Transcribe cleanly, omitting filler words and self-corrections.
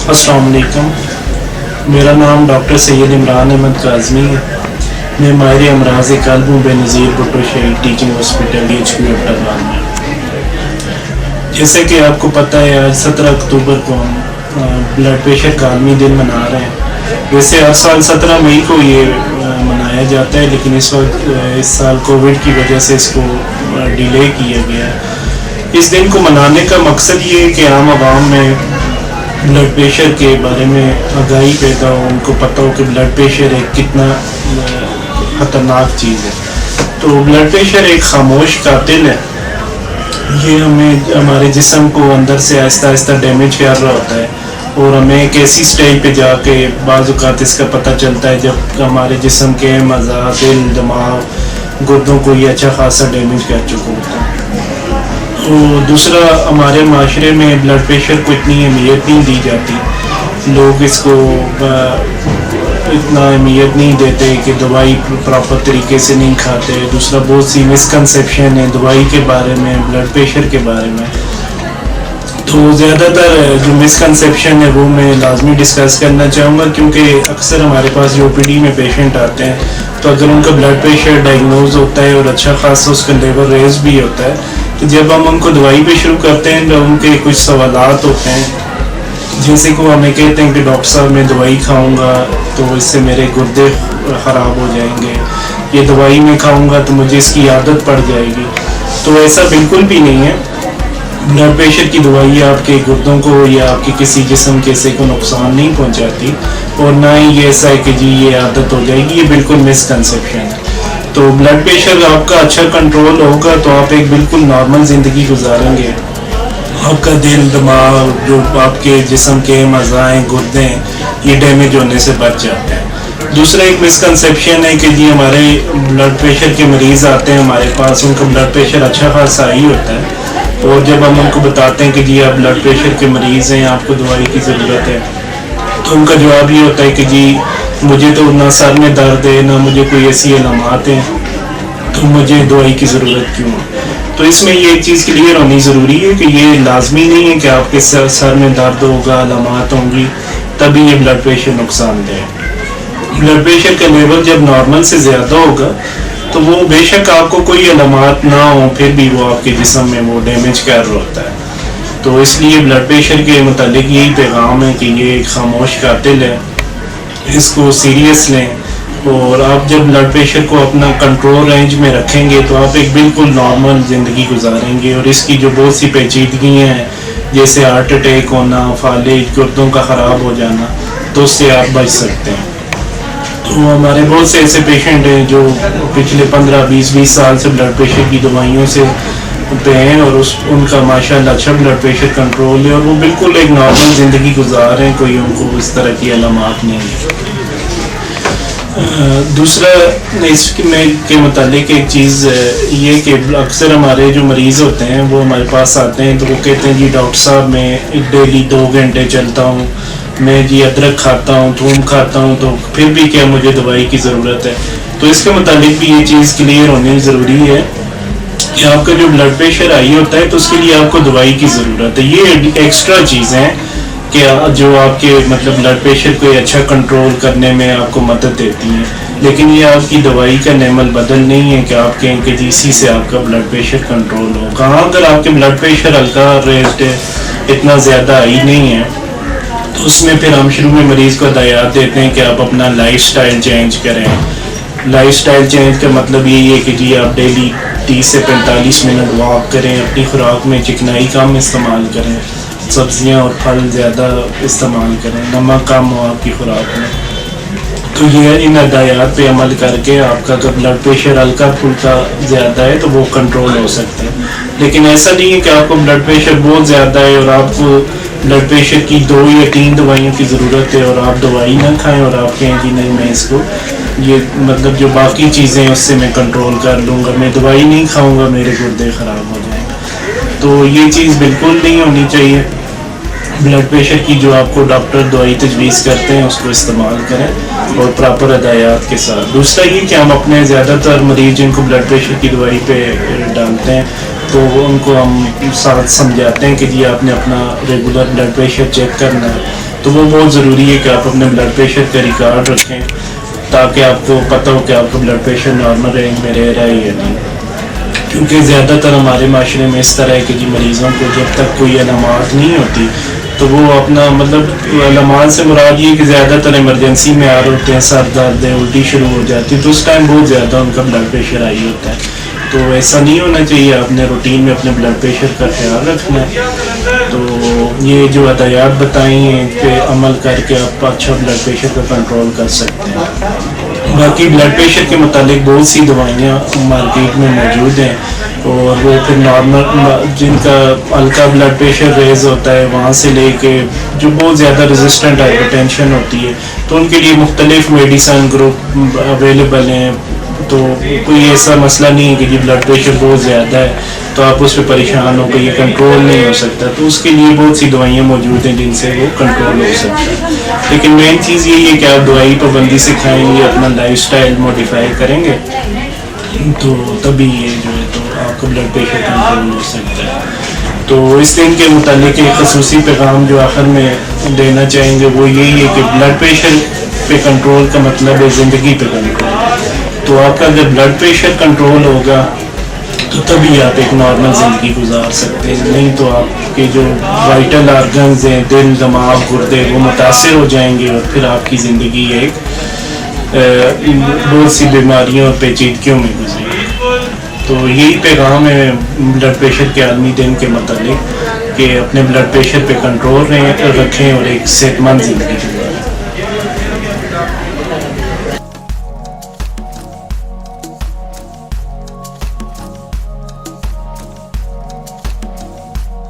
अस्सलाम वालेकुम। मेरा नाम डॉक्टर सैयद इमरान अहमद काज़मी है। मैं माहिर अमराज क़ल्ब हूँ बेनज़ीर भुट्टो शहीद टीचिंग हॉस्पिटल HQ अब्टाबाद में। जैसे कि आपको पता है, आज 17 अक्टूबर को हम ब्लड प्रेशर का आलमी दिन मना रहे हैं। वैसे हर साल 17 मई को ये मनाया जाता है, लेकिन इस साल कोविड की वजह से इसको डिले किया गया है। इस दिन को मनाने का मकसद ये है कि आम आवाम में ब्लड प्रेशर के बारे में आगाही पैदा हो, उनको पता हो कि ब्लड प्रेशर एक कितना ख़तरनाक चीज़ है। तो ब्लड प्रेशर एक खामोश कातिल है। ये हमारे जिस्म को अंदर से आहिस्ता आहिस्ता डैमेज कर रहा होता है, और हमें एक ऐसी स्टेज पे जाके बाज़ औक़ात इसका पता चलता है जब हमारे जिस्म के मज़ा, दिल, दिमाग, गुर्दों को ये अच्छा खासा डैमेज कर चुका होता है। और दूसरा, हमारे माशरे में ब्लड प्रेशर को इतनी अहमियत नहीं दी जाती। लोग इसको इतना अहमियत नहीं देते कि दवाई प्रॉपर तरीके से नहीं खाते। दूसरा, बहुत सी मिसकंसेप्शन है दवाई के बारे में, ब्लड प्रेशर के बारे में। तो ज़्यादातर जो मिसकंसेप्शन है वो मैं लाजमी डिस्कस करना चाहूँगा, क्योंकि अक्सर हमारे पास जो OPD में पेशेंट आते हैं, तो अगर उनका ब्लड प्रेशर डायग्नोज होता है और अच्छा खासा उसका लेवल रेज भी होता है, तो जब हम उनको दवाई पे शुरू करते हैं तो उनके कुछ सवालात होते हैं। जैसे कि वो हमें कहते हैं कि डॉक्टर साहब मैं दवाई खाऊंगा तो इससे मेरे गुर्दे ख़राब हो जाएंगे, ये दवाई मैं खाऊंगा तो मुझे इसकी आदत पड़ जाएगी। तो ऐसा बिल्कुल भी नहीं है। ब्लड प्रेशर की दवाई आपके गुर्दों को या आपके किसी जिस्म के हिस्से को नुकसान नहीं पहुंचाती, और ना ही ये ऐसा है कि जी ये आदत हो जाएगी। ये बिल्कुल मिसकंसेप्शन है। तो ब्लड प्रेशर आपका अच्छा कंट्रोल होगा तो आप एक बिल्कुल नॉर्मल ज़िंदगी गुजारेंगे। आपका दिल, दिमाग, जो आपके जिस्म के मज़ाएँ, गुर्दे, ये डैमेज होने से बच जाते हैं। दूसरा एक मिसकंसेप्शन है कि जी हमारे ब्लड प्रेशर के मरीज़ आते हैं हमारे पास, उनका ब्लड प्रेशर अच्छा खासा ही होता है, और जब हम उनको बताते हैं कि जी आप ब्लड प्रेशर के मरीज़ हैं, आपको दवाई की ज़रूरत है, तो उनका जवाब ये होता है कि जी मुझे तो ना सर में दर्द है, ना मुझे कोई ऐसी अलामात हैं, तो मुझे दवाई की ज़रूरत क्यों है। तो इसमें ये एक चीज़ क्लियर होनी ज़रूरी है कि ये लाजमी नहीं है कि आपके सर में दर्द होगा, अलामात होंगी, तभी ये ब्लड प्रेशर नुकसानदेह है। ब्लड प्रेशर का लेवल जब नॉर्मल से ज़्यादा होगा तो वो बेशक आपको कोई अलामात ना हो, फिर भी वो आपके जिस्म में वो डैमेज कर रहा होता है। तो इसलिए ब्लड प्रेशर के मुतालिक यही पैगाम है कि ये एक खामोश कातिल है, इसको सीरियस लें। और आप जब ब्लड प्रेशर को अपना कंट्रोल रेंज में रखेंगे तो आप एक बिल्कुल नॉर्मल ज़िंदगी गुजारेंगे, और इसकी जो बहुत सी पेचीदगियाँ हैं जैसे हार्ट अटैक होना, फालिज, गुर्दों का ख़राब हो जाना, तो उससे आप बच सकते हैं। तो हमारे बहुत से ऐसे पेशेंट हैं जो पिछले 15-20 साल से ब्लड प्रेशर की दवाइयों से पे हैं, और उनका माशाल्लाह अच्छा ब्लड प्रेशर कंट्रोल है, और वो बिल्कुल एक नॉर्मल ज़िंदगी गुजार रहे हैं, कोई उनको इस तरह की अलामात नहीं है। दूसरा इसमें के मुतालिक एक चीज़ ये कि अक्सर हमारे जो मरीज़ होते हैं वो हमारे पास आते हैं तो वो कहते हैं जी डॉक्टर साहब मैं डेली 2 घंटे चलता हूँ, मैं जी अदरक खाता हूँ, थूम खाता हूँ, तो फिर भी क्या मुझे दवाई की ज़रूरत है। तो इसके मुतालिक भी ये चीज़ क्लियर होनी ज़रूरी है कि आपका जो ब्लड प्रेशर हाई होता है तो उसके लिए आपको दवाई की ज़रूरत है। ये एक्स्ट्रा चीज़ें हैं कि जो आपके मतलब ब्लड प्रेशर को अच्छा कंट्रोल करने में आपको मदद देती हैं, लेकिन ये आपकी दवाई का नेमल बदल नहीं है कि आप कहें कि जी इसी से आपका ब्लड प्रेशर कंट्रोल हो। कहाँ अगर आपके ब्लड प्रेशर हल्का रेस्ट है, इतना ज़्यादा हाई नहीं है, तो उसमें फिर हम शुरू में मरीज़ को हिदायत देते हैं कि आप अपना लाइफस्टाइल चेंज करें। लाइफस्टाइल चेंज का मतलब यही है कि जी आप डेली 30 से 45 मिनट वॉक करें, अपनी खुराक में चिकनाई कम इस्तेमाल करें, सब्जियां और फल ज़्यादा इस्तेमाल करें, नमक कम हो आपकी खुराक में। तो ये इन हिदायत पे अमल करके आपका अगर ब्लड प्रेशर हल्का फुल्का ज़्यादा है तो वो कंट्रोल हो सकता है। लेकिन ऐसा नहीं है कि आपको ब्लड प्रेशर बहुत ज़्यादा है और आपको ब्लड प्रेशर की 2 या 3 दवाइयों की ज़रूरत है और आप दवाई ना खाएं और आप कहें कि नहीं मैं इसको ये मतलब जो बाकी चीज़ें उससे मैं कंट्रोल कर लूँगा, मैं दवाई नहीं खाऊँगा, मेरे गुर्दे ख़राब हो जाएंगे। तो ये चीज़ बिल्कुल नहीं होनी चाहिए। ब्लड प्रेशर की जो आपको डॉक्टर दवाई तजवीज़ करते हैं उसको इस्तेमाल करें और प्रॉपर हिदायत के साथ। दूसरा ये कि हम अपने ज़्यादातर मरीज जिनको ब्लड प्रेशर की दवाई पे डालते हैं तो उनको हम साथ समझाते हैं कि जी आपने अपना रेगुलर ब्लड प्रेशर चेक करना है, تو وہ بہت ضروری ہے کہ آپ اپنے بلڈ پریشر کا ریکارڈ رکھیں تاکہ آپ کو پتہ ہو کہ آپ کا بلڈ پریشر نارمل رینج میں رہ رہا ہے یا نہیں. کیونکہ زیادہ تر ہمارے معاشرے میں اس طرح ہے کہ جی مریضوں کو جب تک کوئی علامات نہیں ہوتی تو وہ اپنا مطلب علامات سے مراد یہ کہ زیادہ تر ایمرجنسی میں آ رہے ہوتے ہیں, سر درد ہے, الٹی شروع ہو جاتی ہے, تو اس ٹائم بہت زیادہ ان کا بلڈ پریشر ہائی ہوتا ہے. تو ایسا نہیں ہونا چاہیے, آپ نے روٹین میں اپنے بلڈ پریشر کا خیال رکھنا ہے. تو یہ جو ہدایات بتائی ہیں ان پہ عمل کر کے آپ اچھا بلڈ پریشر کا کنٹرول کر سکتے ہیں. باقی بلڈ پریشر کے متعلق بہت سی دوائیاں مارکیٹ میں موجود ہیں, اور وہ پھر نارمل جن کا ہلکا بلڈ پریشر ریز ہوتا ہے وہاں سے لے کے جو بہت زیادہ ریزسٹنٹ ہائپر ٹینشن ہوتی ہے تو ان کے لیے مختلف میڈیسن گروپ اویلیبل ہیں. تو کوئی ایسا مسئلہ نہیں ہے کہ جی بلڈ پریشر بہت زیادہ ہے تو آپ اس پہ پریشان ہو کہ یہ کنٹرول نہیں ہو سکتا, تو اس کے لیے بہت سی دوائیاں موجود ہیں جن سے وہ کنٹرول ہو سکتا ہے. لیکن مین چیز یہی ہے کہ آپ دوائی پابندی سے کھائیں گے, اپنا لائف سٹائل موڈیفائی کریں گے تو تبھی یہ جو ہے تو آپ کا بلڈ پریشر کنٹرول ہو سکتا ہے. تو اس دن کے متعلق ایک خصوصی پیغام جو آخر میں دینا چاہیں گے وہ یہی ہے کہ بلڈ پریشر پہ کنٹرول کا مطلب ہے زندگی پہ کنٹرول. تو آپ کا اگر بلڈ پریشر کنٹرول ہوگا تو تبھی آپ ایک نارمل زندگی گزار سکتے ہیں, نہیں تو آپ کے جو وائٹل آرگنز ہیں, دل, دماغ, گردے, وہ متاثر ہو جائیں گے اور پھر آپ کی زندگی ایک بہت سی بیماریوں اور پیچیدگیوں میں گزرے گی. تو یہی پیغام ہے بلڈ پریشر کے عالمی دن کے متعلق کہ اپنے بلڈ پریشر پہ کنٹرول رکھیں اور ایک صحت مند زندگی